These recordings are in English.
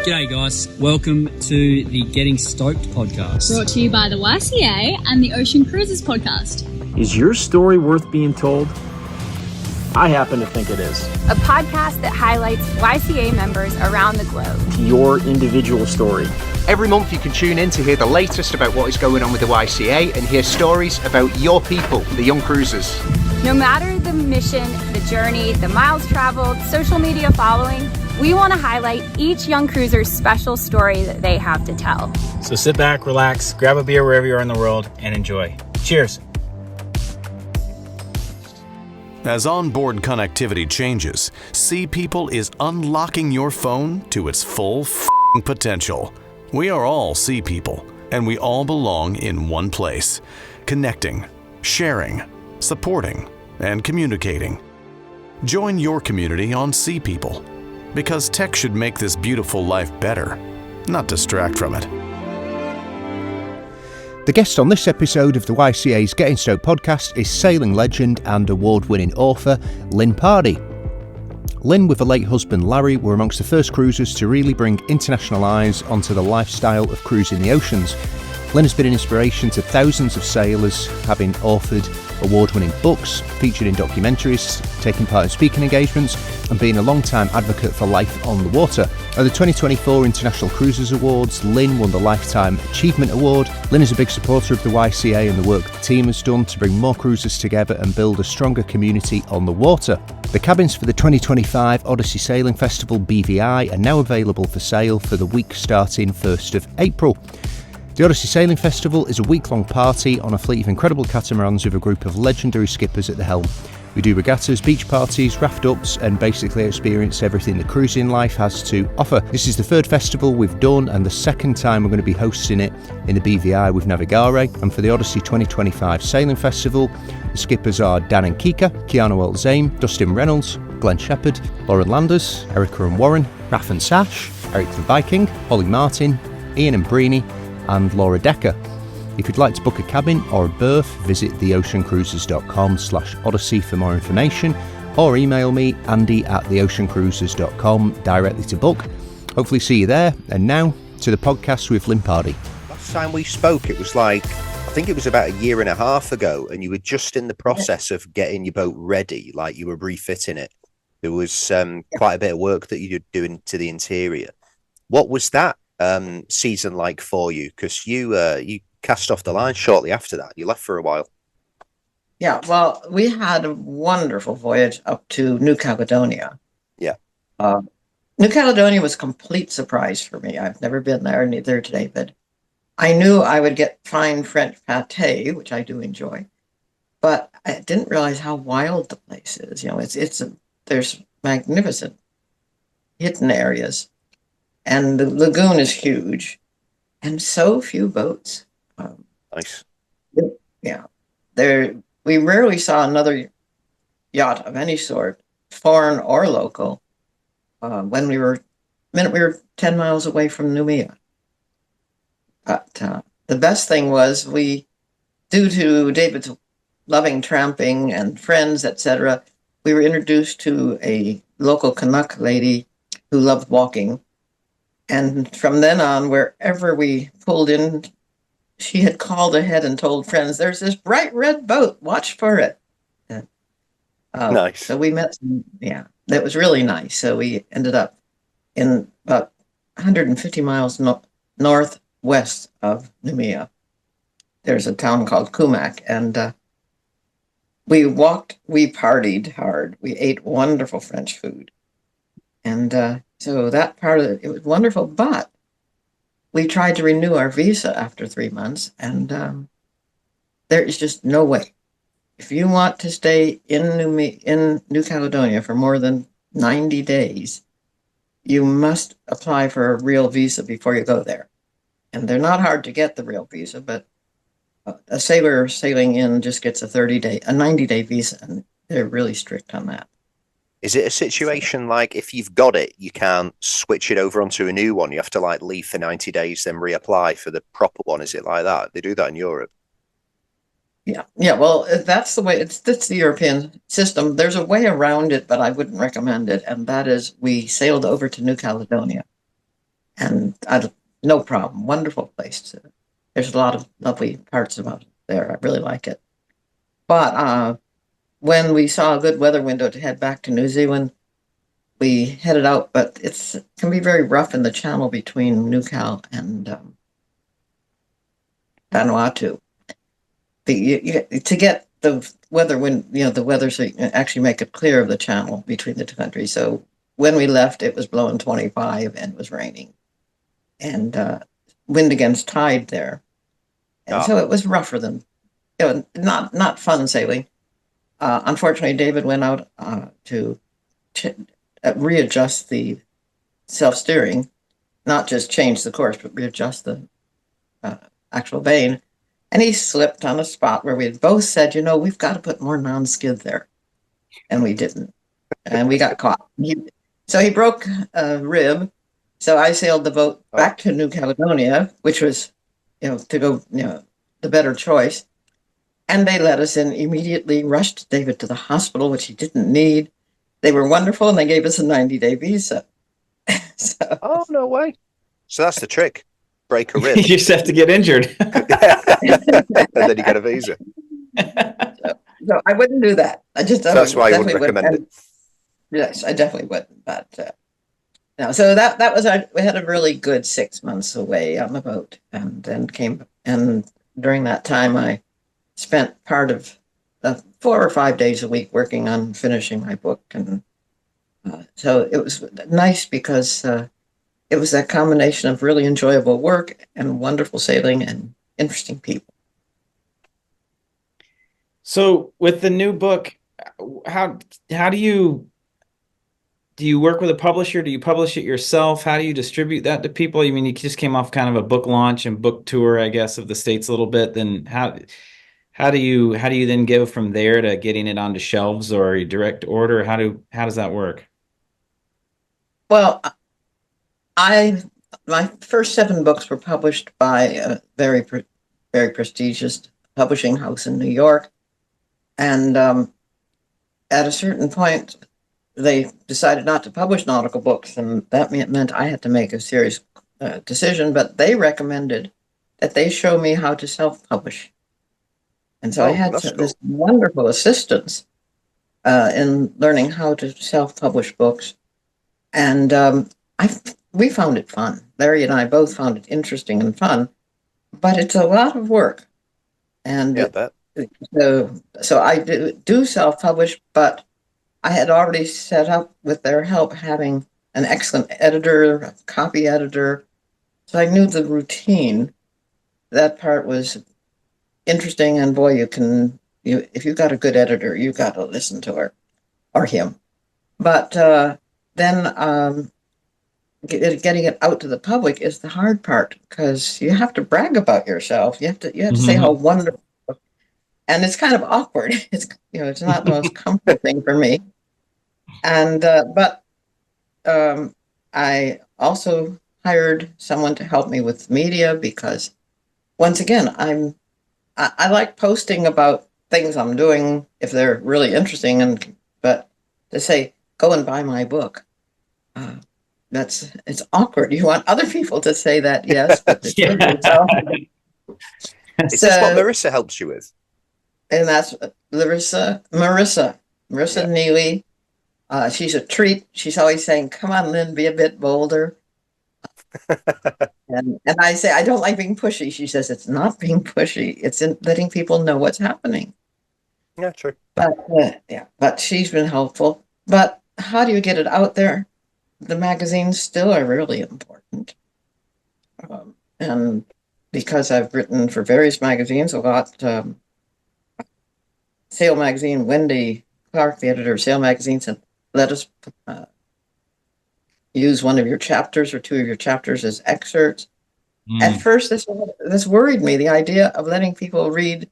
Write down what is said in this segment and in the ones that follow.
G'day guys, welcome to the Getting Stoked podcast. Brought to you by the YCA and the Ocean Cruises podcast. Is your story worth being told? I happen to think it is. A podcast that highlights YCA members around the globe. Your individual story. Every month you can tune in to hear the latest about what is going on with the YCA and hear stories about your people, the young cruisers. No matter the mission, the journey, the miles traveled, social media following, we want to highlight each young cruiser's special story that they have to tell. So sit back, relax, grab a beer wherever you are in the world, and enjoy. Cheers. As onboard connectivity changes, Sea People is unlocking your phone to its full potential. We are all Sea People, and we all belong in one place, connecting, sharing, supporting, and communicating. Join your community on Sea People, because tech should make this beautiful life better, not distract from it. The guest on this episode of the YCA's Getting Stoked podcast is sailing legend and award-winning author Lynn Pardey. Lynn, with her late husband Larry, were amongst the first cruisers to really bring international eyes onto the lifestyle of cruising the oceans. Lynn has been an inspiration to thousands of sailors, having authored award-winning books, featured in documentaries, taking part in speaking engagements, and being a long-time advocate for life on the water. At the 2024 International Cruisers Awards, Lynn won the Lifetime Achievement Award. Lynn is a big supporter of the YCA and the work the team has done to bring more cruisers together and build a stronger community on the water. The cabins for the 2025 Odyssey Sailing Festival BVI are now available for sale for the week starting 1st of April. The Odyssey Sailing Festival is a week-long party on a fleet of incredible catamarans with a group of legendary skippers at the helm. We do regattas, beach parties, raft-ups, and basically experience everything that cruising life has to offer. This is the third festival we've done and the second time we're going to be hosting it in the BVI with Navigare. And for the Odyssey 2025 Sailing Festival, the skippers are Dan and Kika, Keanu Elzame, Dustin Reynolds, Glenn Shepherd, Lauren Landers, Erica and Warren, Raf and Sash, Eric the Viking, Holly Martin, Ian and Breeny, and Laura Decker. If you'd like to book a cabin or a berth, visit theoceancruisers.com/odyssey for more information, or email me, andy@theoceancruisers.com, directly to book. Hopefully see you there. And now to the podcast with Lynn Pardey. Last time we spoke, it was like, I think it was about a year and a half ago, and you were just in the process of getting your boat ready, like you were refitting it. There was quite a bit of work that you were doing to the interior. What was that season like for you? Because you cast off the line shortly after that. You left for a while. Yeah, well, we had a wonderful voyage up to New Caledonia. Yeah. New Caledonia was a complete surprise for me. I've never been there, neither did David. I knew I would get fine French pâté, which I do enjoy, but I didn't realize how wild the place is. You know, there's magnificent hidden areas. And the lagoon is huge, and so few boats. Nice. Yeah, we rarely saw another yacht of any sort, foreign or local, when we were 10 miles away from Noumea. But the best thing was due to David's loving tramping and friends, etc., we were introduced to a local Canuck lady who loved walking. And from then on, wherever we pulled in, she had called ahead and told friends, "There's this bright red boat, watch for it." Nice. So we met, that was really nice. So we ended up in about 150 miles northwest of Noumea. There's a town called Kumak, and we partied hard. We ate wonderful French food. And so that part of it was wonderful, but we tried to renew our visa after 3 months, and there is just no way. If you want to stay in New Caledonia for more than 90 days, you must apply for a real visa before you go there. And they're not hard to get, the real visa, but a sailor sailing in just gets a 90-day visa, and they're really strict on that. Is it a situation like if you've got it, you can't switch it over onto a new one? You have to like leave for 90 days, then reapply for the proper one. Is it like that? They do that in Europe. Yeah. Well, that's the way. That's the European system. There's a way around it, but I wouldn't recommend it. And that is, we sailed over to New Caledonia, and no problem. Wonderful place. There's a lot of lovely parts about it there. I really like it. But when we saw a good weather window to head back to New Zealand, we headed out, but it can be very rough in the channel between New Cal and Vanuatu. To get the weather the weather, so you can actually make it clear of the channel between the two countries. So when we left, it was blowing 25 and it was raining, and wind against tide there, and so it was rougher than not fun sailing. Unfortunately, David went out to readjust the self-steering, not just change the course, but readjust the actual vane. And he slipped on a spot where we had both said, we've got to put more non-skid there. And we didn't. And we got caught. So he broke a rib. So I sailed the boat back to New Caledonia, which was, to go, the better choice. And they let us in, immediately rushed David to the hospital, which he didn't need. They were wonderful, and they gave us a 90-day visa. Oh, no way. So that's the trick. Break a rib. You just have to get injured. And then you get a visa. So I wouldn't do that. That's why you wouldn't recommend it. Yes, I definitely wouldn't. But no, so that was we had a really good 6 months away on the boat, and then and during that time I spent part of 4 or 5 days a week working on finishing my book, and so it was nice because it was that combination of really enjoyable work and wonderful sailing and interesting people. So with the new book, how do you work with a publisher? Do you publish it yourself? How do you distribute that to people? I mean, you just came off kind of a book launch and book tour, I guess, of the States a little bit. Then how do you then go from there to getting it onto shelves or direct order? How does that work? Well, my first 7 books were published by a very prestigious publishing house in New York, and at a certain point, they decided not to publish nautical books, and that meant I had to make a serious decision. But they recommended that they show me how to self-publish, and so I had this wonderful assistance in learning how to self-publish books, and we found it fun. Larry and I both found it interesting and fun, but it's a lot of work. And so I do self-publish, but I had already set up, with their help, having an excellent editor, a copy editor. So I knew the routine. That part was interesting, and boy, if you've got a good editor, you've got to listen to her or him. But then getting it out to the public is the hard part, because you have to brag about yourself. You have to say how wonderful, and it's kind of awkward. It's it's not the most comfortable thing for me. And but I also hired someone to help me with media, because once again, I like posting about things I'm doing if they're really interesting, but to say go and buy my book, it's awkward. You want other people to say that, yes, but Is this what Marissa helps you with? And that's Marissa Neely. She's a treat. She's always saying, "Come on, Lynn, be a bit bolder." and I say, "I don't like being pushy." She says, "It's not being pushy. It's in letting people know what's happening." Yeah, true. But she's been helpful. But how do you get it out there? The magazines still are really important. And because I've written for various magazines, a lot, Sail Magazine, Wendy Clark, the editor of Sail Magazine, said, let us use one of your chapters or 2 of your chapters as excerpts. At first, this worried me, the idea of letting people read,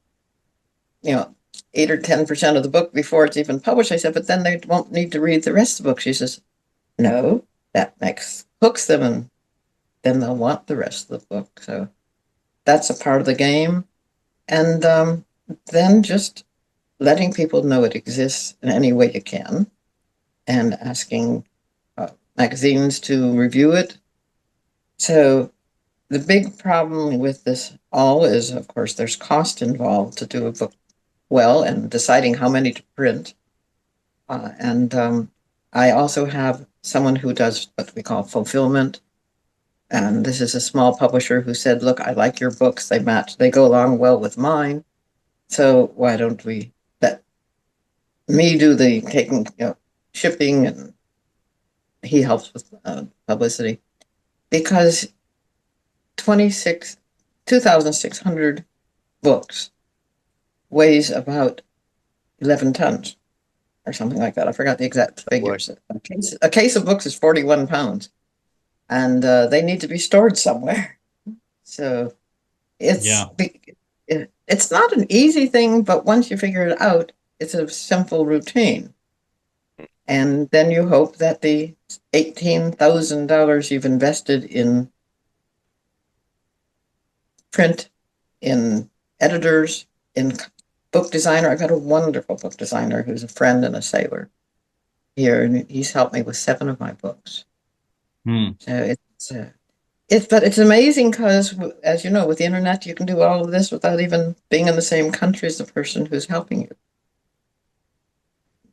8 or 10% of the book before it's even published. I said, but then they won't need to read the rest of the book. She says, no, that hooks them, and then they'll want the rest of the book. So that's a part of the game. And then just letting people know it exists in any way you can, and asking magazines to review it. So the big problem with this all is, of course, there's cost involved to do a book well and deciding how many to print. And I also have someone who does what we call fulfillment. And this is a small publisher who said, look, I like your books. They match, they go along well with mine. So why don't we let me do the taking, shipping, and he helps with publicity. Because 2,600 books weighs about 11 tons or something like that. I forgot the exact figures. A case of books is 41 pounds, and they need to be stored somewhere. So it's it's not an easy thing, but once you figure it out, it's a simple routine. And then you hope that the $18,000 you've invested in print, in editors, in book designer. I've got a wonderful book designer who's a friend and a sailor here, and he's helped me with 7 of my books. So it's amazing because, as you know, with the internet, you can do all of this without even being in the same country as the person who's helping you.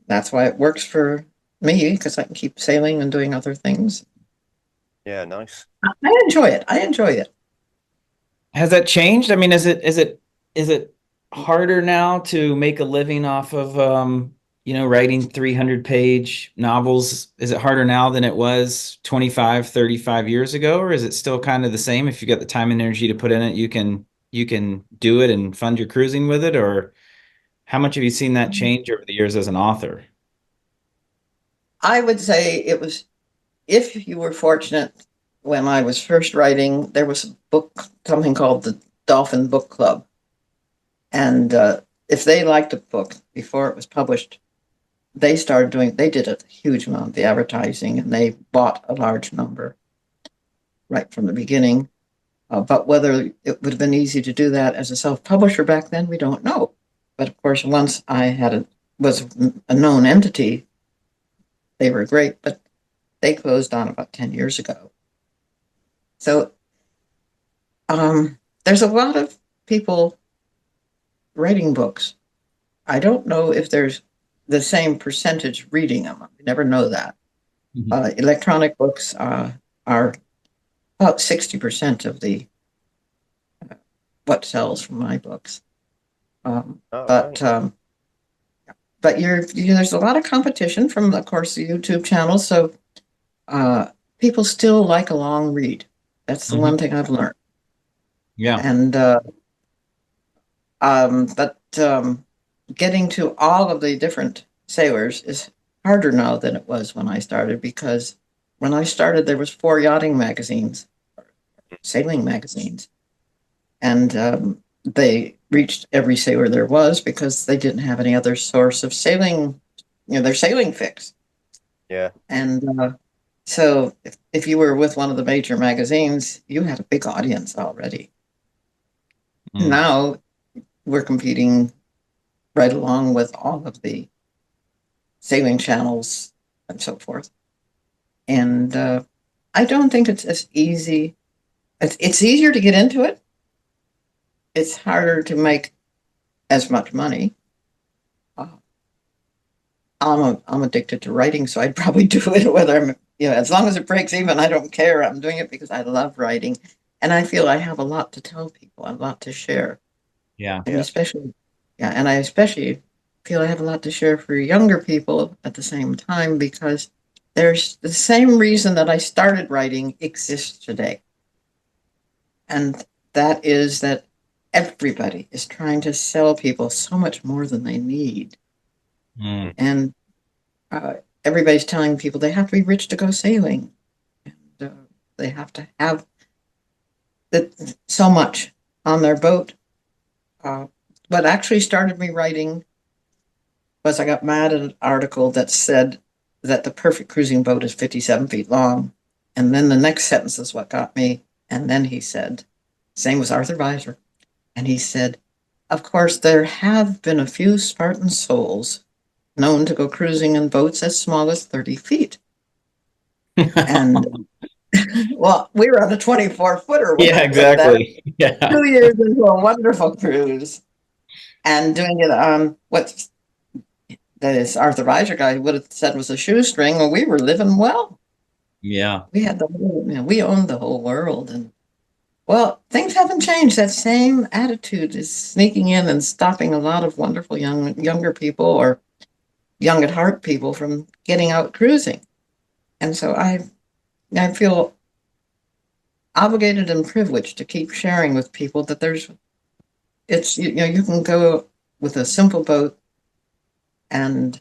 That's why it works for me, because I can keep sailing and doing other things. Yeah, nice. I enjoy it. Has that changed? I mean, is it harder now to make a living off of writing 300-page novels? Is it harder now than it was 25, 35 years ago, or is it still kind of the same? If you got the time and energy to put in it, you can do it and fund your cruising with it? Or how much have you seen that change over the years as an author? I would say it was, if you were fortunate, when I was first writing, there was a book, something called the Dolphin Book Club. And if they liked a book before it was published, they did a huge amount of the advertising, and they bought a large number right from the beginning. But whether it would have been easy to do that as a self-publisher back then, we don't know. But of course, once I was a known entity, they were great, but they closed on about 10 years ago. So there's a lot of people writing books. I don't know if there's the same percentage reading them. You never know that. Electronic books are about 60% of the what sells from my books. But there's a lot of competition from, of course, the YouTube channel. So people still like a long read. That's the one thing I've learned. Yeah. And but getting to all of the different sailors is harder now than it was when I started, because when I started, there was 4 yachting magazines, sailing magazines, and they reached every sailor there was because they didn't have any other source of sailing, their sailing fix. Yeah. And so if you were with one of the major magazines, you had a big audience already. Now we're competing right along with all of the sailing channels and so forth. And I don't think it's as easy. It's easier to get into it. It's harder to make as much money. I'm addicted to writing, so I'd probably do it whether I'm, as long as it breaks even, I don't care. I'm doing it because I love writing. And I feel I have a lot to tell people, a lot to share. Yeah. And I especially feel I have a lot to share for younger people at the same time, because there's the same reason that I started writing exists today. And that is that everybody is trying to sell people so much more than they need. And everybody's telling people they have to be rich to go sailing. And they have to have so much on their boat. What actually started me writing was I got mad at an article that said that the perfect cruising boat is 57 feet long. And then the next sentence is what got me. And then he said, same was Arthur Weiser. And he said, of course, there have been a few Spartan souls known to go cruising in boats as small as 30 feet. And Well, we were on a 24-footer. Yeah, exactly. Yeah. 2 years into a wonderful cruise and doing it on what this Arthur Weiser guy would have said was a shoestring. Well, we were living well. Yeah. We had we owned the whole world. And well, things haven't changed. That same attitude is sneaking in and stopping a lot of wonderful younger people or young at heart people from getting out cruising. And so I feel obligated and privileged to keep sharing with people that you can go with a simple boat. And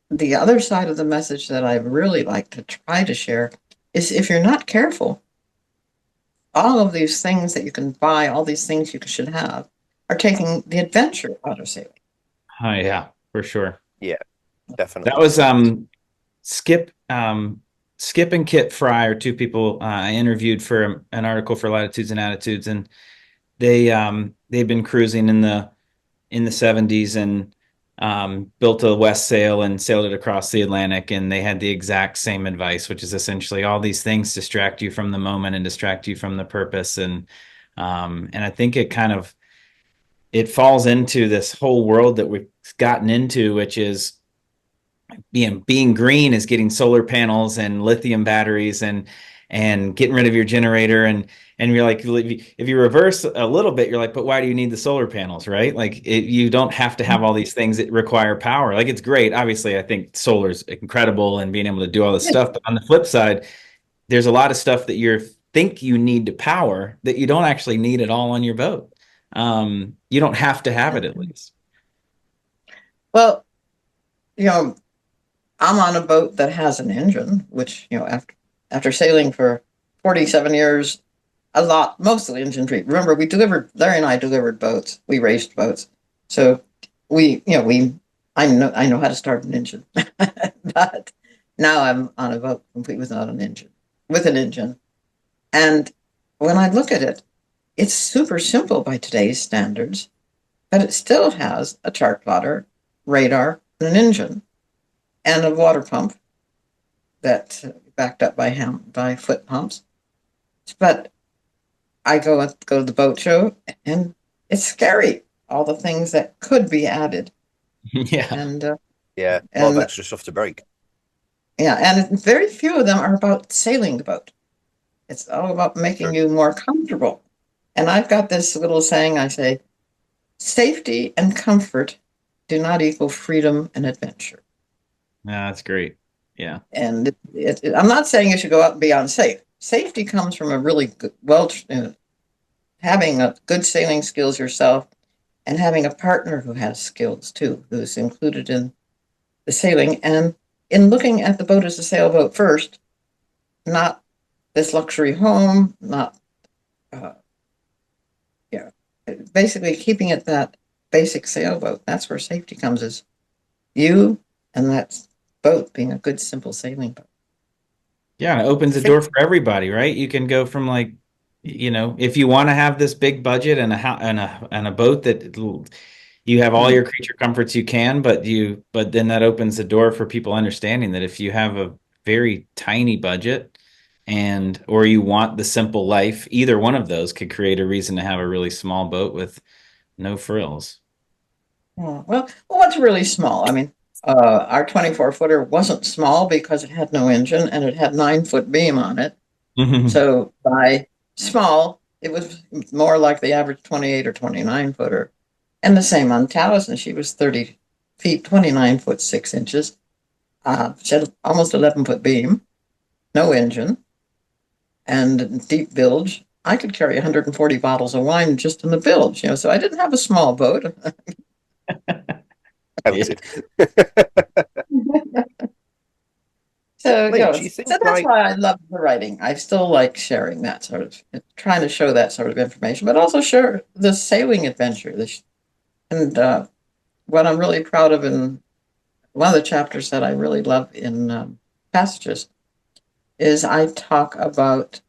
the other side of the message that I really like to try to share is if you're not careful, all of these things that you can buy, all these things you should have, are taking the adventure out of sailing. Oh, yeah, for sure. Yeah, definitely. That was Skip and Kit Fry are two people I interviewed for an article for Latitudes and Attitudes, and they've been cruising in the 70s and built a West Sail and sailed it across the Atlantic, and they had the exact same advice, which is essentially all these things distract you from the moment and distract you from the purpose. And I think it falls into this whole world that we've gotten into, which is being green is getting solar panels and lithium batteries and getting rid of your generator. And you're like, if you reverse a little bit, you're like, but why do you need the solar panels, right? Like you don't have to have all these things that require power. Like it's great. Obviously, I think solar's incredible and being able to do all this stuff. But on the flip side, there's a lot of stuff that you think you need to power that you don't actually need at all on your boat. You don't have to have it, at least. Well, I'm on a boat that has an engine, which, after sailing for 47 years, mostly engine free. Remember, Larry and I delivered boats. We raced boats. So I know how to start an engine. But now I'm on a boat complete with an engine. And when I look at it, it's super simple by today's standards, but it still has a chart plotter, radar, and an engine, and a water pump that's backed up by foot pumps. But I go to the boat show, and it's scary, all the things that could be added. Yeah. And a lot of extra stuff to break. Yeah, and very few of them are about sailing the boat. It's all about making you more comfortable. And I've got this little saying, I say, safety and comfort do not equal freedom and adventure. Yeah, that's great. Yeah. And I'm not saying you should go out and be unsafe. Safety comes from a really good, having a good sailing skills yourself and having a partner who has skills too, who's included in the sailing and in looking at the boat as a sailboat first, not this luxury home, not, basically keeping it that basic sailboat. That's where safety comes, is you and that boat being a good, simple sailing boat. Yeah, it opens the door for everybody, right? You can go from if you want to have this big budget and a boat that you have all your creature comforts you can, but then that opens the door for people understanding that if you have a very tiny budget or you want the simple life, either one of those could create a reason to have a really small boat with no frills. Well, what's really small? I mean, our 24-footer wasn't small because it had no engine and it had 9-foot beam on it. So by small, it was more like the average 28 or 29-footer. And the same on Taliesin. She was 30 feet, 29 foot 6 inches. She had almost 11-foot beam, no engine, and deep bilge. I could carry 140 bottles of wine just in the bilge, so I didn't have a small boat. So that's why I love the writing. I still like sharing that sort of, trying to show that sort of information, but also share the sailing adventure. And what I'm really proud of in one of the chapters that I really love in Passages is I talk about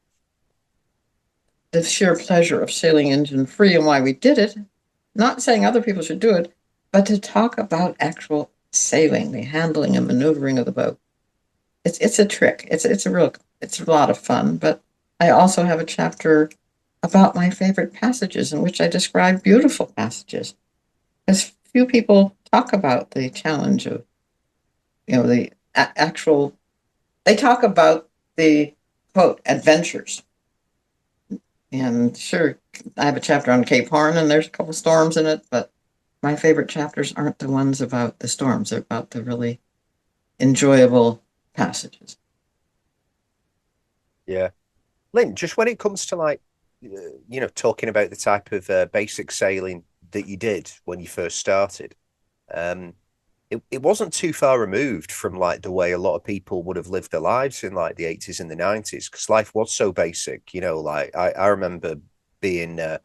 the sheer pleasure of sailing engine free and why we did it. Not saying other people should do it, but to talk about actual sailing, the handling and maneuvering of the boat. it's a trick. It's a lot of fun. But I also have a chapter about my favorite passages in which I describe beautiful passages. As few people talk about the challenge of, the actual. They talk about the quote adventures. And sure, I have a chapter on Cape Horn, and there's a couple storms in it, but my favorite chapters aren't the ones about the storms. They're about the really enjoyable passages. Yeah. Lynn, just when it comes to like, talking about the type of basic sailing that you did when you first started, it wasn't too far removed from like the way a lot of people would have lived their lives in like the 80s and the 90s, because life was so basic. Like I remember being a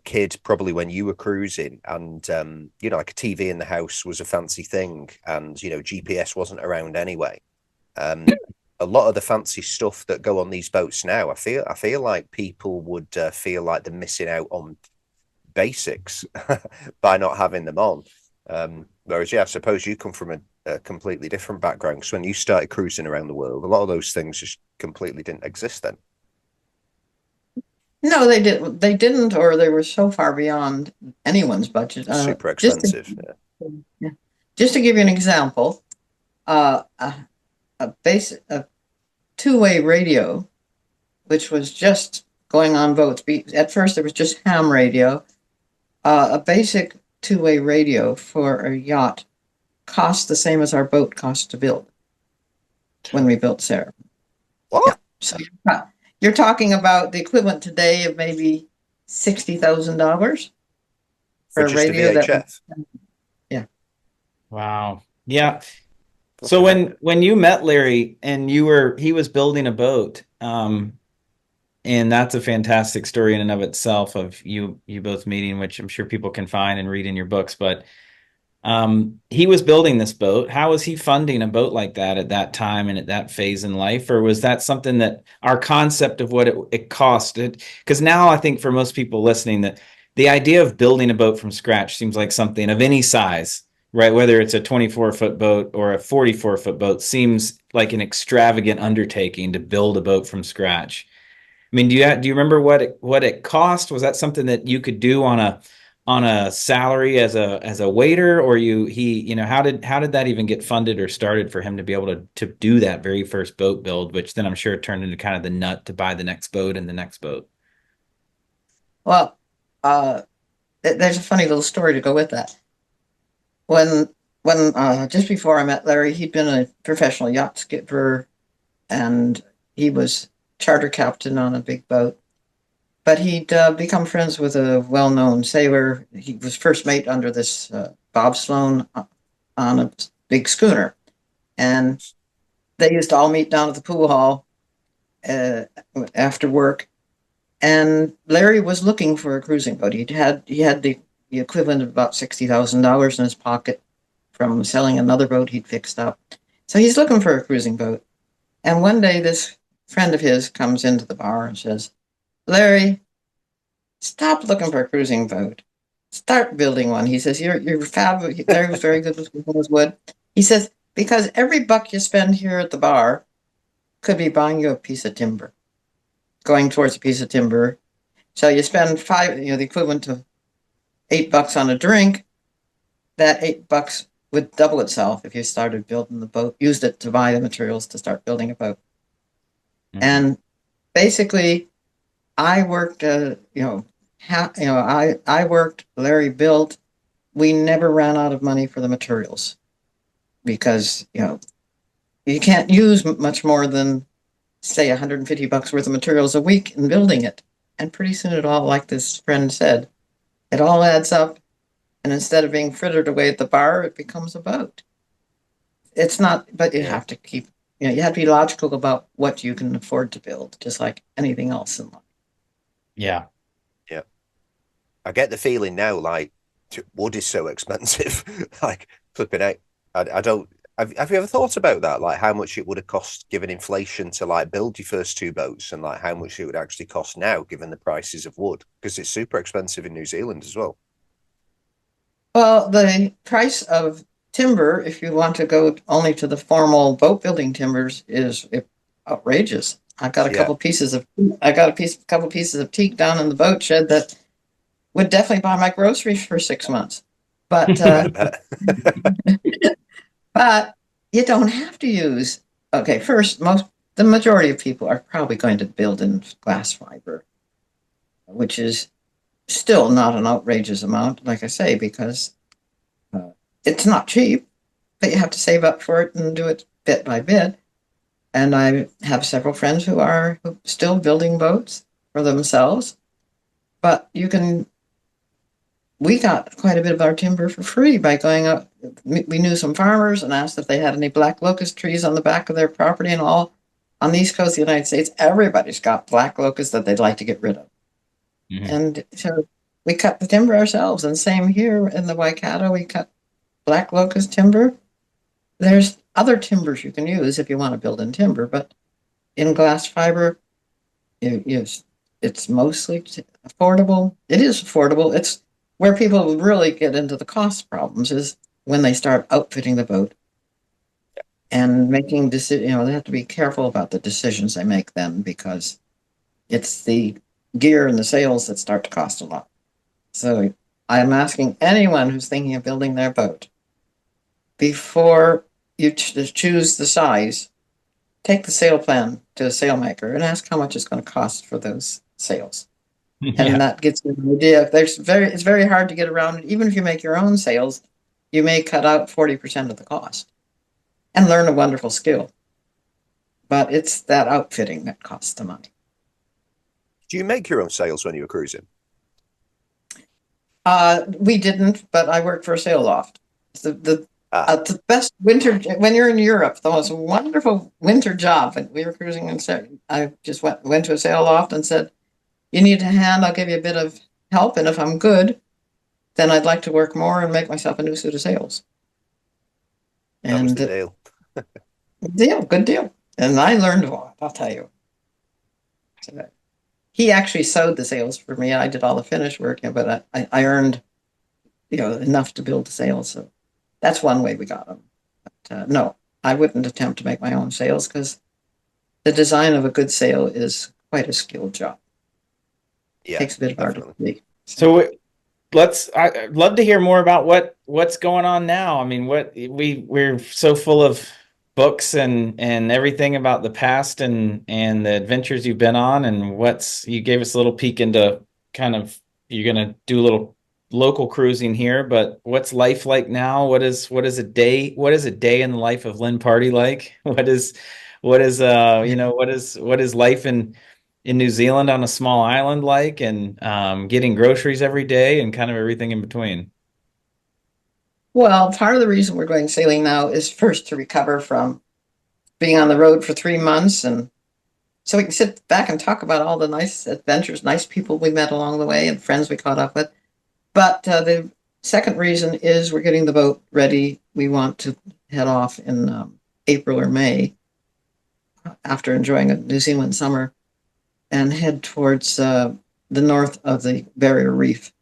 kid probably when you were cruising, and like a TV in the house was a fancy thing, and GPS wasn't around anyway. A lot of the fancy stuff that go on these boats now, I feel like people would feel like they're missing out on basics by not having them on. Whereas, I suppose you come from a completely different background. So when you started cruising around the world, a lot of those things just completely didn't exist then. No, they didn't. They didn't, or they were so far beyond anyone's budget. Super expensive. Just to give you an example, a two-way radio, which was just going on boats. At first, it was just ham radio. A basic two-way radio for a yacht cost the same as our boat cost to build when we built Sarah. What? Yeah. So you're talking about the equivalent today of maybe $60,000 for a radio. Yeah. Wow. Yeah. So when you met Larry and he was building a boat, and that's a fantastic story in and of itself of you both meeting, which I'm sure people can find and read in your books. But he was building this boat. How was he funding a boat like that at that time and at that phase in life? Or was that something that our concept of what it costed? Because now I think for most people listening that the idea of building a boat from scratch seems like something of any size, right? Whether it's a 24-foot boat or a 44-foot boat seems like an extravagant undertaking to build a boat from scratch. I mean, do you remember what it cost? Was that something that you could do on a salary as a waiter, or how did that even get funded or started for him to be able to do that very first boat build, which then I'm sure turned into kind of the nut to buy the next boat and the next boat? Well, there's a funny little story to go with that. When just before I met Larry, he'd been a professional yacht skipper, and he was charter captain on a big boat. But he'd become friends with a well-known sailor. He was first mate under this Bob Sloan on a big schooner. And they used to all meet down at the pool hall after work. And Larry was looking for a cruising boat. He had the equivalent of about $60,000 in his pocket from selling another boat he'd fixed up. So he's looking for a cruising boat. And one day this friend of his comes into the bar and says, "Larry, stop looking for a cruising boat. Start building one." He says, "You're fab." Larry was very good with wood. He says, "Because every buck you spend here at the bar could be buying you a piece of timber, going towards a piece of timber. So you spend the equivalent of $8 on a drink. That $8 would double itself if you started building the boat, used it to buy the materials to start building a boat." Mm-hmm. And basically, I worked, I worked, Larry built. We never ran out of money for the materials because, you can't use much more than, say, $150 worth of materials a week in building it. And pretty soon it all, like this friend said, it all adds up. And instead of being frittered away at the bar, it becomes a boat. It's not, but you have to keep, you have to be logical about what you can afford to build, just like anything else in life. Yeah. Yeah. I get the feeling now, like, wood is so expensive. Like, flipping out. I don't, have you ever thought about that? Like, how much it would have cost given inflation to, like, build your first two boats, and, like, how much it would actually cost now given the prices of wood? Because it's super expensive in New Zealand as well. Well, the price of timber, if you want to go only to the formal boat building timbers, is outrageous. I've got a couple pieces of couple pieces of teak down in the boat shed that would definitely buy my groceries for 6 months. But but you don't have to use. Okay, first, the majority of people are probably going to build in glass fiber, which is still not an outrageous amount, like I say, because it's not cheap, but you have to save up for it and do it bit by bit. And I have several friends who are still building boats for themselves. But we got quite a bit of our timber for free by going up. We knew some farmers and asked if they had any black locust trees on the back of their property, and all on the east coast of the United States, everybody's got black locust that they'd like to get rid of. Mm-hmm. And so we cut the timber ourselves. And same here in the Waikato, we cut black locust timber. There's other timbers you can use if you want to build in timber, but in glass fiber, it's mostly affordable. It is affordable. It's where people really get into the cost problems is when they start outfitting the boat and making decisions. They have to be careful about the decisions they make then, because it's the gear and the sails that start to cost a lot. So I'm asking anyone who's thinking of building their boat, before you choose the size, take the sail plan to a sailmaker and ask how much it's going to cost for those sails. And that gets you an idea. It's very hard to get around it. Even if you make your own sails, you may cut out 40% of the cost and learn a wonderful skill. But it's that outfitting that costs the money. Do you make your own sails when you were cruising? We didn't, but I worked for a sail loft. The best winter, when you're in Europe, the most wonderful winter job. And we were cruising, and I just went to a sail loft and said, "You need a hand, I'll give you a bit of help. And if I'm good, then I'd like to work more and make myself a new suit of sails." That was the deal. Good deal. And I learned a lot, I'll tell you. So, he actually sewed the sails for me. I did all the finish work, but I earned, enough to build the sails. So that's one way we got them. But no, I wouldn't attempt to make my own sails, because the design of a good sail is quite a skilled job. Yeah, it takes a bit of artistry. So I'd love to hear more about what's going on now. I mean, we're so full of books and everything about the past and the adventures you've been on, and you gave us a little peek into kind of, you're going to do a little local cruising here, but what's life like now? What is a day in the life of Lynn Pardey like? What is life in New Zealand on a small island like, and getting groceries every day and kind of everything in between? Well, part of the reason we're going sailing now is first to recover from being on the road for 3 months, and so we can sit back and talk about all the nice adventures, nice people we met along the way, and friends we caught up with. But the second reason is we're getting the boat ready. We want to head off in April or May, after enjoying a New Zealand summer, and head towards the north of the Barrier Reef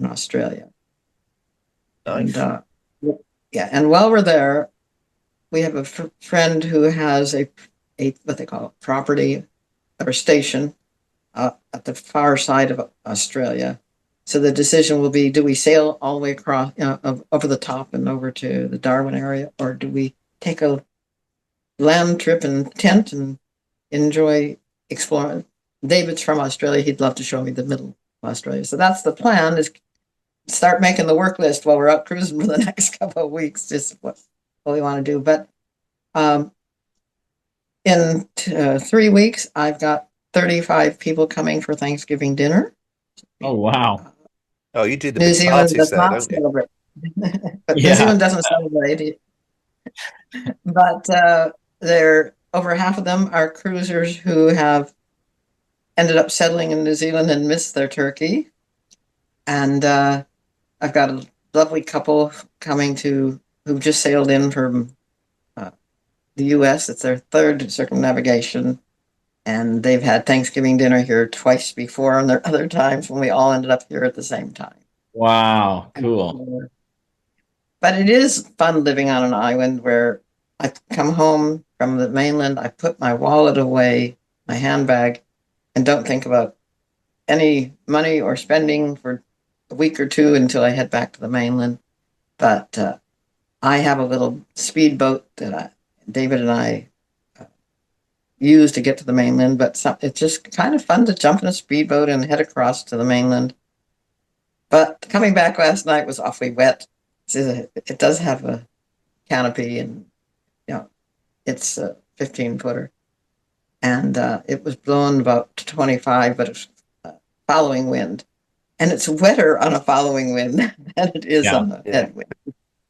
in Australia. Nice. And while we're there, we have a friend who has a what they call a property or station at the far side of Australia. So the decision will be, do we sail all the way across, over the top and over to the Darwin area, or do we take a land trip and tent and enjoy exploring? David's from Australia. He'd love to show me the middle of Australia. So that's the plan, is start making the work list while we're out cruising for the next couple of weeks, just what we want to do. But in 3 weeks, I've got 35 people coming for Thanksgiving dinner. Oh, wow. Oh, you do the New Zealand does there, not celebrate. But New Zealand doesn't celebrate. But they're over half of them are cruisers who have ended up settling in New Zealand and missed their turkey. And I've got a lovely couple coming who've just sailed in from the U.S. It's their third circumnavigation. And they've had Thanksgiving dinner here twice before, and there are other times when we all ended up here at the same time. Wow, cool. But it is fun living on an island where I come home from the mainland, I put my wallet away, my handbag, and don't think about any money or spending for a week or two until I head back to the mainland. But I have a little speedboat that David and I use to get to the mainland, but it's just kind of fun to jump in a speedboat and head across to the mainland. But coming back last night was awfully wet. It does have a canopy, and it's a 15-footer, and it was blowing about 25, but it's following wind, and it's wetter on a following wind than it is on a headwind.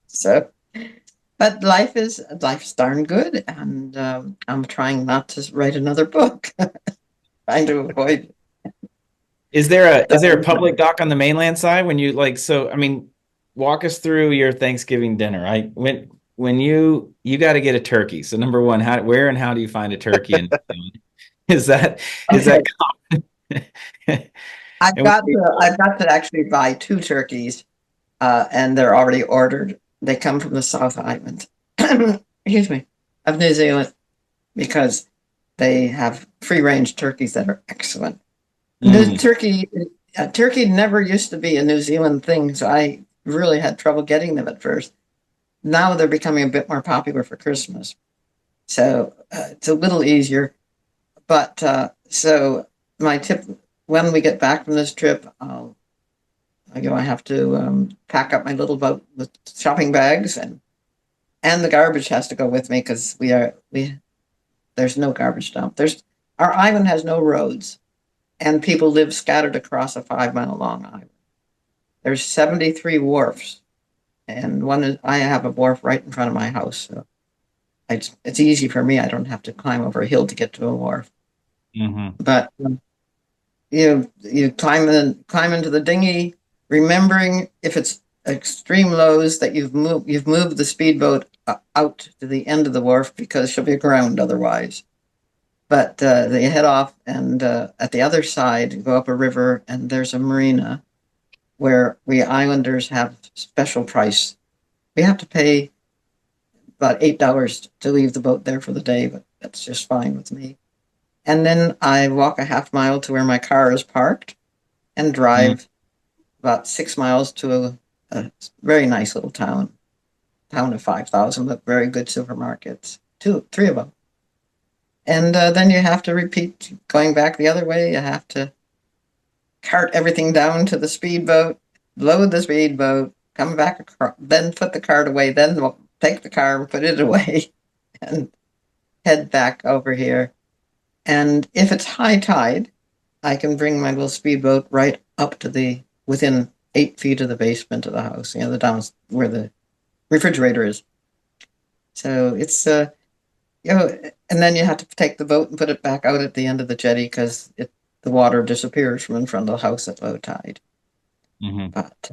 So, but life's darn good, and I'm trying not to write another book, trying to avoid. Is there a public dock on the mainland side when you walk us through your Thanksgiving dinner. When you got to get a turkey. So number one, where and how do you find a turkey? And is that common? I've got to actually buy 2 turkeys, and they're already ordered. They come from the South Island, excuse me, of New Zealand, because they have free-range turkeys that are excellent. Turkey never used to be a New Zealand thing, so I really had trouble getting them at first. Now they're becoming a bit more popular for Christmas, so it's a little easier. But so my tip, when we get back from this trip, I have to pack up my little boat with shopping bags, and the garbage has to go with me, because there's no garbage dump. Our island has no roads, and people live scattered across a 5-mile long island. There's 73 wharfs, and I have a wharf right in front of my house, so it's easy for me. I don't have to climb over a hill to get to a wharf. Mm-hmm. But you climb into the dinghy, remembering if it's extreme lows that you've moved the speedboat out to the end of the wharf, because she'll be aground otherwise. But they head off, and at the other side, go up a river, and there's a marina where we islanders have special price. We have to pay about $8 to leave the boat there for the day, but that's just fine with me. And then I walk a half mile to where my car is parked, and drive about 6 miles to a very nice little town of 5,000, but very good supermarkets, 3 of them. And then you have to repeat going back the other way. You have to cart everything down to the speedboat, load the speedboat, come back across, then put the cart away, then take the car and put it away, and head back over here. And if it's high tide, I can bring my little speedboat right up to within 8 feet of the basement of the house, the down where the refrigerator is. So it's and then you have to take the boat and put it back out at the end of the jetty, because the water disappears from in front of the house at low tide. Mm-hmm. But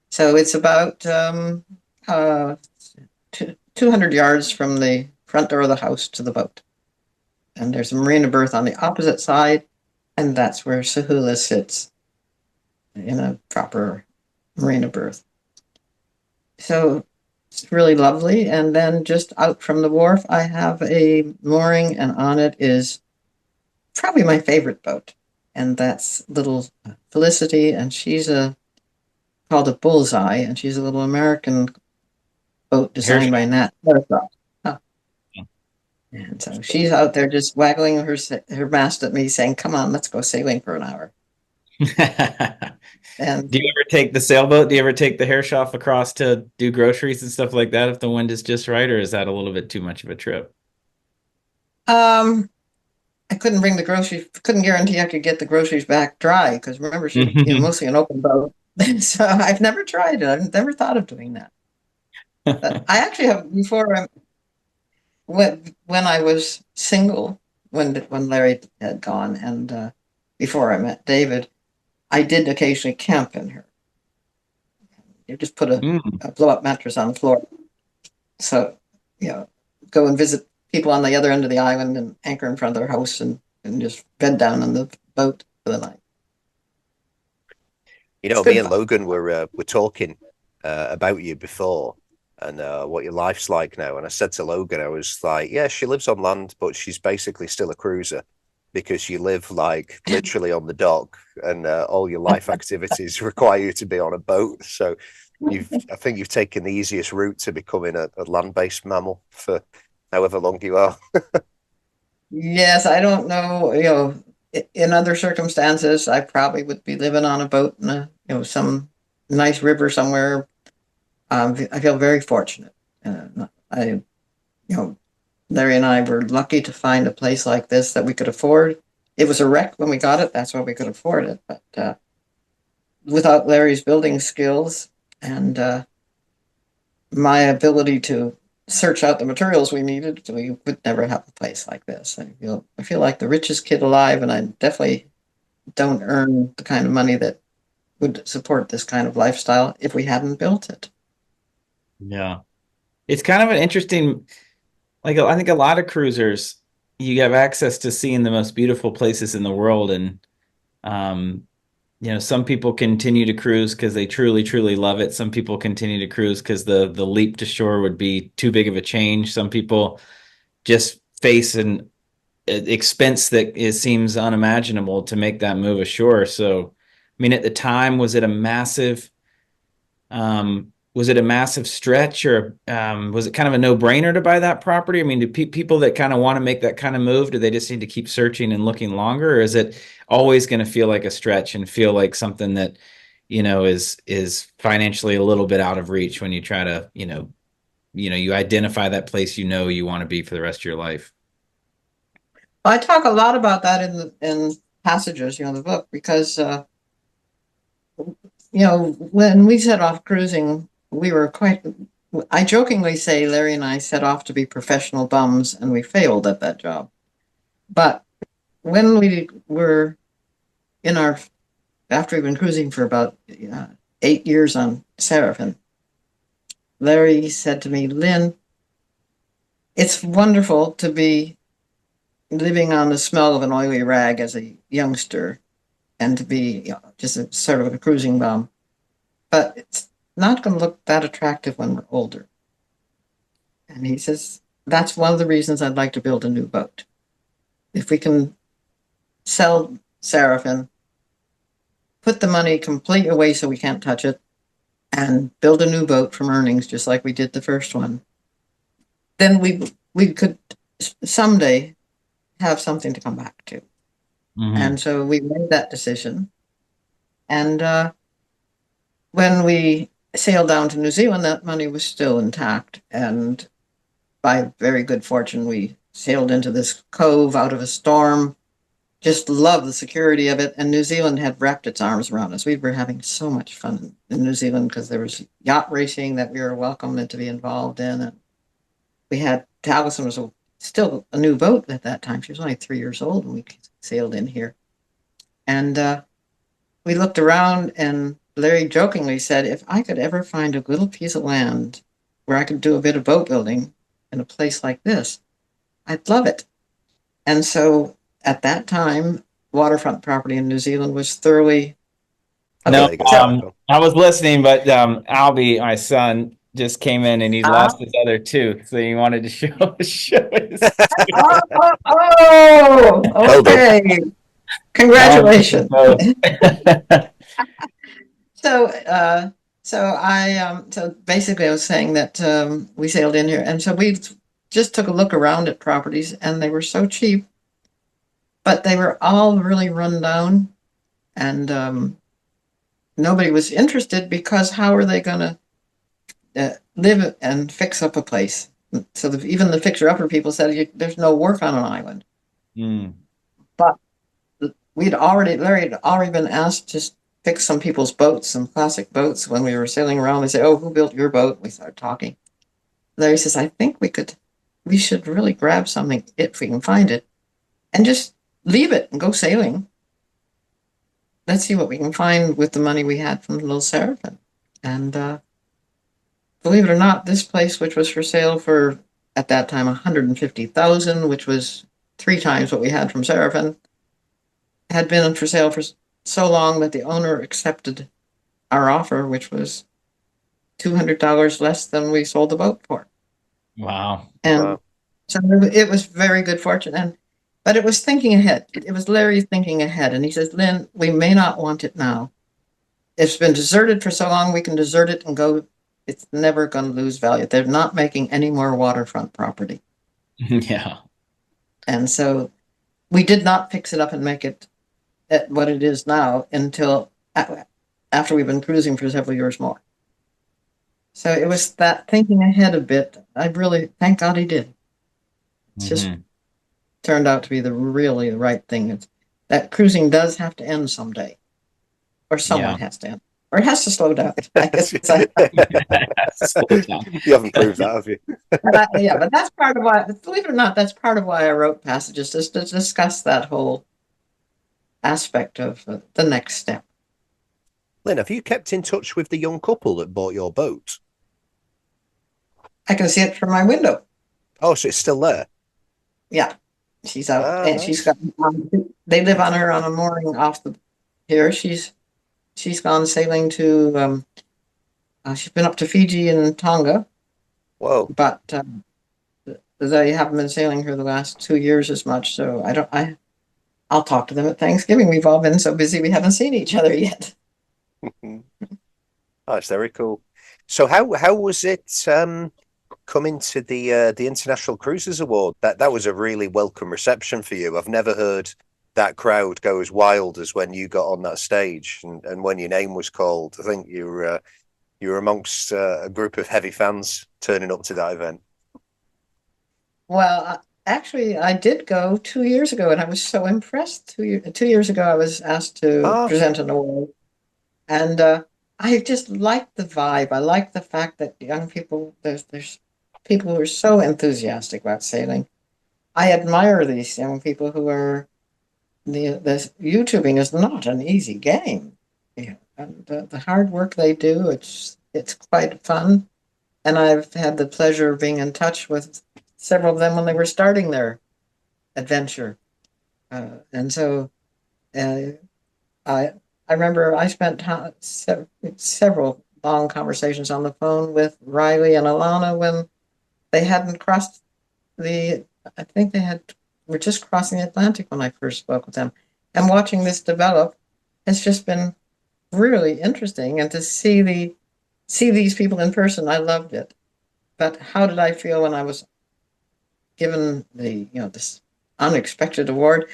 so it's about 200 yards from the front door of the house to the boat, and there's a marina berth on the opposite side, and that's where Sahula sits in a proper marina berth. So it's really lovely. And then just out from the wharf, I have a mooring, and on it is probably my favorite boat, and that's little Felicity, and she's called a Bullseye, and she's a little American boat designed by Nat. And so she's out there just waggling her mast at me, saying, "Come on, let's go sailing for an hour." And do you ever take the sailboat? Do you ever take the Herreshoff across to do groceries and stuff like that if the wind is just right, or is that a little bit too much of a trip? I couldn't bring the groceries. Couldn't guarantee I could get the groceries back dry, because remember, she's mostly an open boat. So I've never tried it. I've never thought of doing that. But I actually have before. When I was single, when Larry had gone, and before I met David, I did occasionally camp in her. You just put a blow-up mattress on the floor. So, go and visit people on the other end of the island and anchor in front of their house, and just bed down on the boat for the night. Me and Logan were talking about you before and what your life's like now. And I said to Logan, I was like, yeah, she lives on land, but she's basically still a cruiser because you live like literally on the dock, and all your life activities require you to be on a boat. So I think you've taken the easiest route to becoming a land-based mammal for however long you are. Yes, I don't know. You know, in other circumstances, I probably would be living on a boat in some nice river somewhere. I feel very fortunate. I, you know, Larry and I were lucky to find a place like this that we could afford. It was a wreck when we got it. That's why we could afford it. But without Larry's building skills and my ability to search out the materials we needed, we would never have a place like this. I feel like the richest kid alive, and I definitely don't earn the kind of money that would support this kind of lifestyle if we hadn't built it. Yeah. It's kind of an interesting, like, I think a lot of cruisers, you have access to seeing the most beautiful places in the world. And, some people continue to cruise because they truly, truly love it. Some people continue to cruise because the leap to shore would be too big of a change. Some people just face an expense that seems unimaginable to make that move ashore. So, I mean, at the time, was it a massive stretch, or was it kind of a no-brainer to buy that property? I mean, do people that kind of want to make that kind of move, do they just need to keep searching and looking longer, or is it always going to feel like a stretch and feel like something that, is financially a little bit out of reach when you try to, you identify that place you want to be for the rest of your life? I talk a lot about that in passages, in the book, because when we set off cruising, I jokingly say Larry and I set off to be professional bums, and we failed at that job. But when we were after we'd been cruising for about 8 years on Seraphin, Larry said to me, Lynn, it's wonderful to be living on the smell of an oily rag as a youngster and to be just a sort of a cruising bum. But it's not going to look that attractive when we're older. And he says, that's one of the reasons I'd like to build a new boat. If we can sell Seraphin, put the money completely away so we can't touch it, and build a new boat from earnings, just like we did the first one, then we could someday have something to come back to. Mm-hmm. And so we made that decision. And when we sailed down to New Zealand, that money was still intact. And by very good fortune, we sailed into this cove out of a storm. Just loved the security of it. And New Zealand had wrapped its arms around us. We were having so much fun in New Zealand because there was yacht racing that we were welcomed to be involved in. And we had, Taliesin was still a new boat at that time. She was only 3 years old when we sailed in here. And we looked around, and Larry jokingly said, if I could ever find a little piece of land where I could do a bit of boat building in a place like this, I'd love it. And so at that time, waterfront property in New Zealand was thoroughly... No, I was listening, but Albie, my son, just came in and he lost his other tooth, so he wanted to show his okay. Congratulations. So basically I was saying that we sailed in here, and so we just took a look around at properties, and they were so cheap, but they were all really run down, and nobody was interested, because how are they going to live and fix up a place? So even the fixer-upper people said there's no work on an island. Mm. But Larry had already been asked to fix some people's boats, some classic boats. When we were sailing around, they say, oh, who built your boat? We started talking. Larry says, I think we should really grab something, if we can find it, and just leave it and go sailing. Let's see what we can find with the money we had from the Little Seraphin. And believe it or not, this place, which was for sale for, at that time, $150,000, which was 3 times what we had from Seraphin, had been for sale for so long that the owner accepted our offer, which was $200 less than we sold the boat for. Wow. And Wow. so it was very good fortune. But it was thinking ahead. It was Larry thinking ahead. And he says, Lynn, we may not want it now. It's been deserted for so long, we can desert it and go. It's never going to lose value. They're not making any more waterfront property. Yeah. And so we did not fix it up and make it at what it is now until after we've been cruising for several years more. So it was that thinking ahead a bit. I really, thank God he did. It's just turned out to be the right thing. That cruising does have to end someday, or someone has to end, or it has to slow down. I guess You haven't proved that, have you? but that's part of why, believe it or not, that's part of why I wrote Passages, just to discuss that whole aspect of the next step. Lynn, have you kept in touch with the young couple that bought your boat? I can see it from my window. Oh, so it's still there? Yeah, she's out, and nice. she's got. They live on a mooring off here. She's gone sailing to. She's been up to Fiji and Tonga. Whoa! But they haven't been sailing here the last 2 years as much. So I'll talk to them at Thanksgiving. We've all been so busy we haven't seen each other yet. That's very cool. So how was it coming to the International Cruisers Award? That was a really welcome reception for you. I've never heard that crowd go as wild as when you got on that stage and when your name was called. I think you were amongst a group of heavy fans turning up to that event. Well, actually, I did go 2 years ago, and I was so impressed. 2 years ago, I was asked to present an award, and I just liked the vibe. I like the fact that young people, there's people who are so enthusiastic about sailing. I admire these young people who are, the YouTubing is not an easy game. Yeah. And the hard work they do, it's quite fun. And I've had the pleasure of being in touch with several of them when they were starting their adventure. And so I remember I spent several long conversations on the phone with Riley and Alana when they hadn't crossed were just crossing the Atlantic when I first spoke with them. And watching this develop has just been really interesting. And to see these people in person, I loved it. But how did I feel when I was given this unexpected award?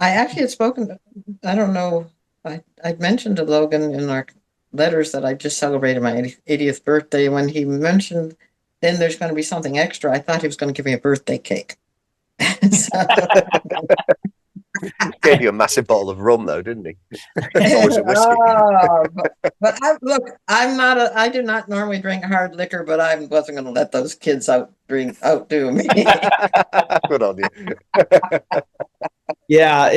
I actually had spoken, I don't know, I'd mentioned to Logan in our letters that I just celebrated my 80th birthday. When he mentioned then there's going to be something extra, I thought he was going to give me a birthday cake. Gave you a massive bottle of rum, though, didn't he? Or was it whiskey? But I do not normally drink hard liquor, but I wasn't going to let those kids outdo me. Good on you. Yeah,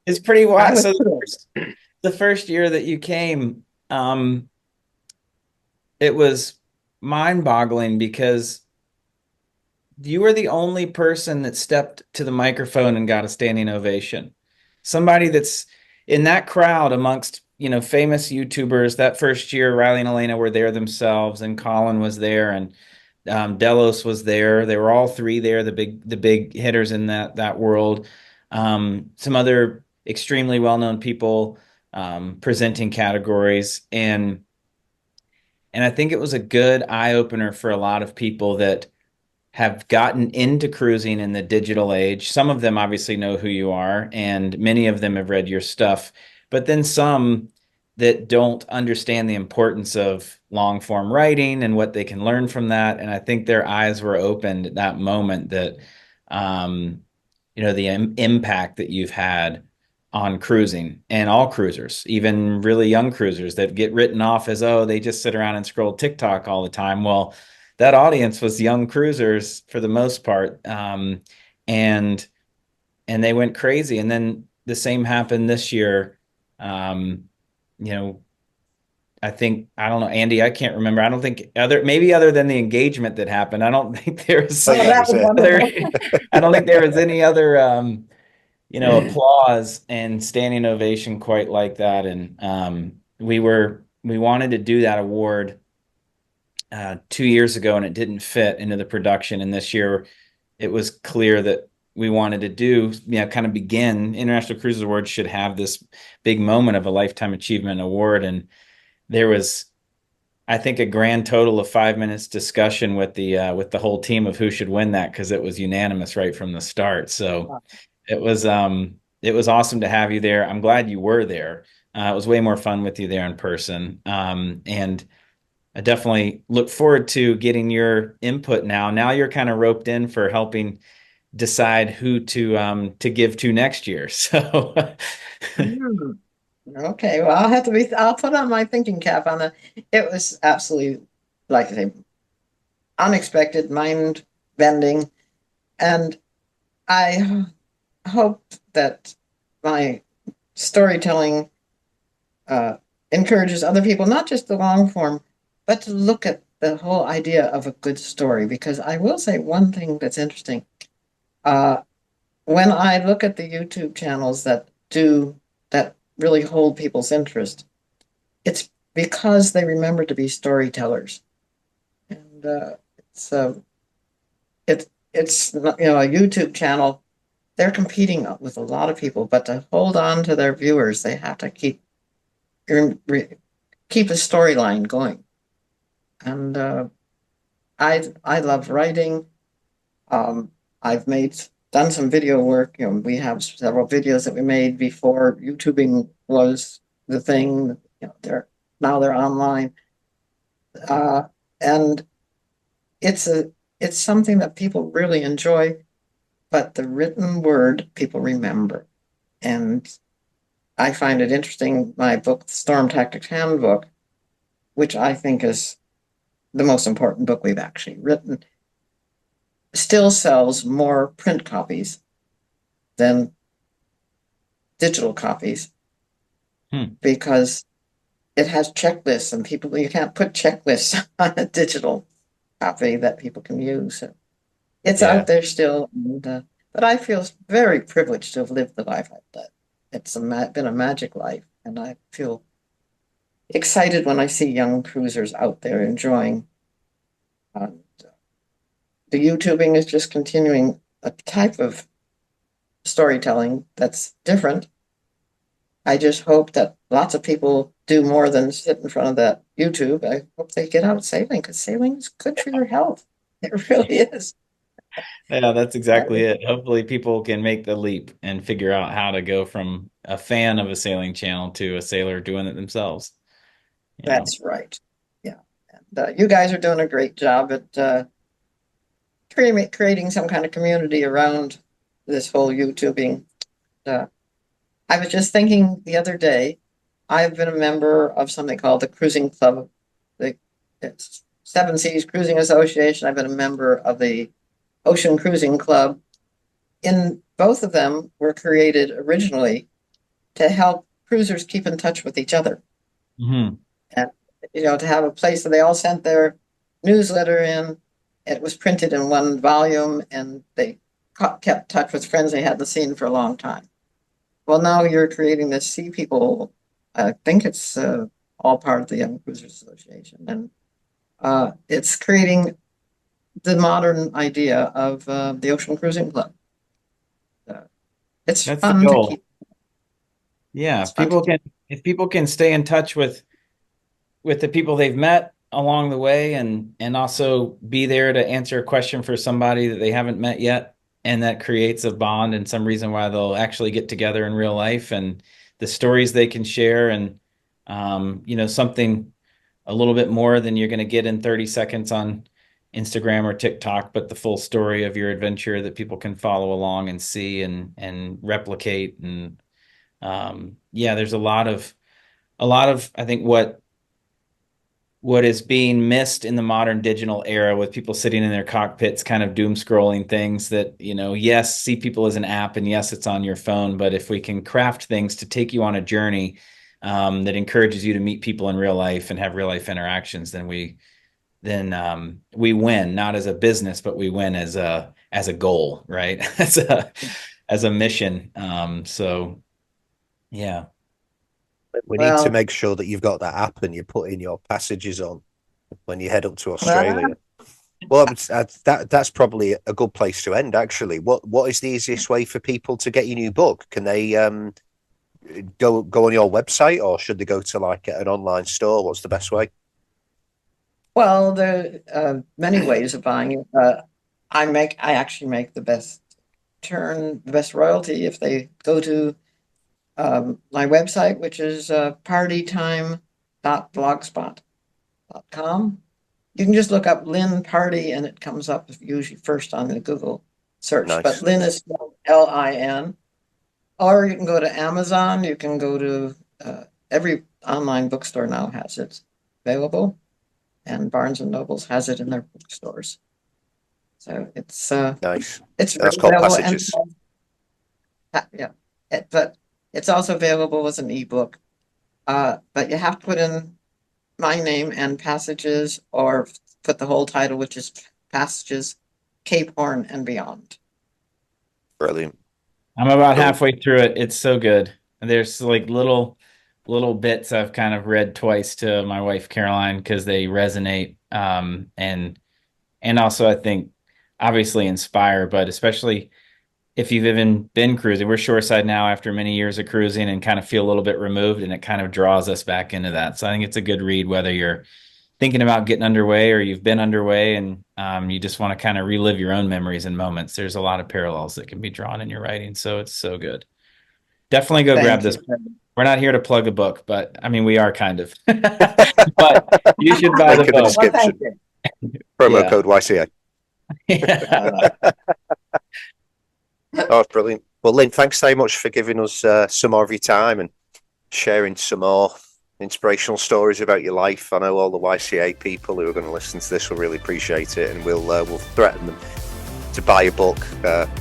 it's pretty wild. So the first year that you came, it was mind-boggling because you were the only person that stepped to the microphone and got a standing ovation. Somebody that's in that crowd amongst, famous YouTubers. That first year, Riley and Elena were there themselves, and Colin was there, and Delos was there. They were all three there, the big hitters in that world. Some other extremely well-known people presenting categories, and I think it was a good eye-opener for a lot of people that have gotten into cruising in the digital age. Some of them obviously know who you are, and many of them have read your stuff, but then some that don't understand the importance of long form writing and what they can learn from that. And I think their eyes were opened at that moment that, the impact that you've had on cruising and all cruisers, even really young cruisers that get written off as, oh, they just sit around and scroll TikTok all the time. Well, that audience was young cruisers for the most part. And they went crazy. And then the same happened this year. I think, I don't know, Andy, I can't remember. I don't think other than the engagement that happened, I don't think there was I don't think there was any other, applause and standing ovation quite like that. And we wanted to do that award 2 years ago, and it didn't fit into the production. And this year, it was clear that we wanted to do, kind of begin. International Cruises Awards should have this big moment of a Lifetime Achievement Award. And there was, I think, a grand total of 5 minutes discussion with the whole team of who should win that, because it was unanimous right from the start. So it was awesome to have you there. I'm glad you were there. It was way more fun with you there in person. And I definitely look forward to getting your input now. Now you're kind of roped in for helping decide who to give to next year. So Okay, well, I'll put on my thinking cap on that. It was absolutely, like I say, unexpected, mind bending. And I hope that my storytelling encourages other people, not just the long form, but to look at the whole idea of a good story. Because I will say one thing that's interesting. When I look at the YouTube channels that really hold people's interest, it's because they remember to be storytellers. And it's a YouTube channel. They're competing with a lot of people, but to hold on to their viewers, they have to keep a storyline going. And I love writing. I've done some video work. We have several videos that we made before YouTubing was the thing. They're online, and it's something that people really enjoy. But the written word people remember, and I find it interesting. My book, Storm Tactics Handbook, which I think is the most important book we've actually written, still sells more print copies than digital copies because it has checklists, and you can't put checklists on a digital copy that people can use. So it's out there still, but I feel very privileged to have lived the life I've led. It's been a magic life, and I feel excited when I see young cruisers out there enjoying. The YouTubing is just continuing a type of storytelling that's different. I just hope that lots of people do more than sit in front of that YouTube. I hope they get out sailing, because sailing is good for your health. It really is. Yeah, that's exactly it. Hopefully people can make the leap and figure out how to go from a fan of a sailing channel to a sailor doing it themselves. That's right. Yeah. And, you guys are doing a great job at creating some kind of community around this whole YouTubing. I was just thinking the other day, I've been a member of something called the Cruising Club, it's Seven Seas Cruising Association. I've been a member of the Ocean Cruising Club. In both of them were created originally to help cruisers keep in touch with each other. Mm-hmm. And, to have a place where they all sent their newsletter in. It was printed in one volume, and they kept touch with friends they hadn't seen for a long time. Well, now you're creating this Sea People. I think it's all part of the Young Cruisers Association, and it's creating the modern idea of the Ocean Cruising Club. It's That's fun the to goal. keep. Yeah, if people can stay in touch with the people they've met along the way, and also be there to answer a question for somebody that they haven't met yet, and that creates a bond and some reason why they'll actually get together in real life, and the stories they can share, and something a little bit more than you're going to get in 30 seconds on Instagram or TikTok, but the full story of your adventure that people can follow along and see and replicate. And there's a lot of I think what is being missed in the modern digital era, with people sitting in their cockpits kind of doom scrolling things that, yes, Sea People is an app, and yes, it's on your phone, but if we can craft things to take you on a journey that encourages you to meet people in real life and have real life interactions, then we win, not as a business, but we win as a goal, right? as a mission. Yeah. We need to make sure that you've got that app and you're putting your passages on when you head up to Australia. Well, that's probably a good place to end, actually. What is the easiest way for people to get your new book? Can they go on your website, or should they go to like an online store? What's the best way? Well, there are many ways of buying it. I actually make the best royalty if they go to my website, which is partytime.blogspot.com. You can just look up Lynn Pardey and it comes up usually first on the Google search. Nice. But Lynn is spelled Lin. Or you can go to Amazon. You can go to every online bookstore now has it available, and Barnes and Nobles has it in their bookstores. So it's nice. It's that's really called available. Passages. But it's also available as an ebook. But you have to put in my name and Passages, or put the whole title, which is Passages, Cape Horn and Beyond. Brilliant. I'm about halfway through it. It's so good. And there's like little bits I've kind of read twice to my wife Caroline because they resonate, and also I think obviously inspire, but especially if you've even been cruising. We're shoreside now after many years of cruising and kind of feel a little bit removed, and it kind of draws us back into that. So I think it's a good read whether you're thinking about getting underway or you've been underway and you just want to kind of relive your own memories and moments. There's a lot of parallels that can be drawn in your writing. So it's so good. Definitely go grab this. We're not here to plug a book, but I mean, we are kind of. But you should buy the book. Promo code YCA. Oh, brilliant. Well, Lynn, thanks so much for giving us some more of your time and sharing some more inspirational stories about your life. I know all the YCA people who are going to listen to this will really appreciate it, and we'll threaten them to buy a book.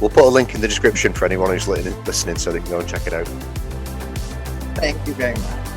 We'll put a link in the description for anyone who's listening so they can go and check it out. Thank you very much.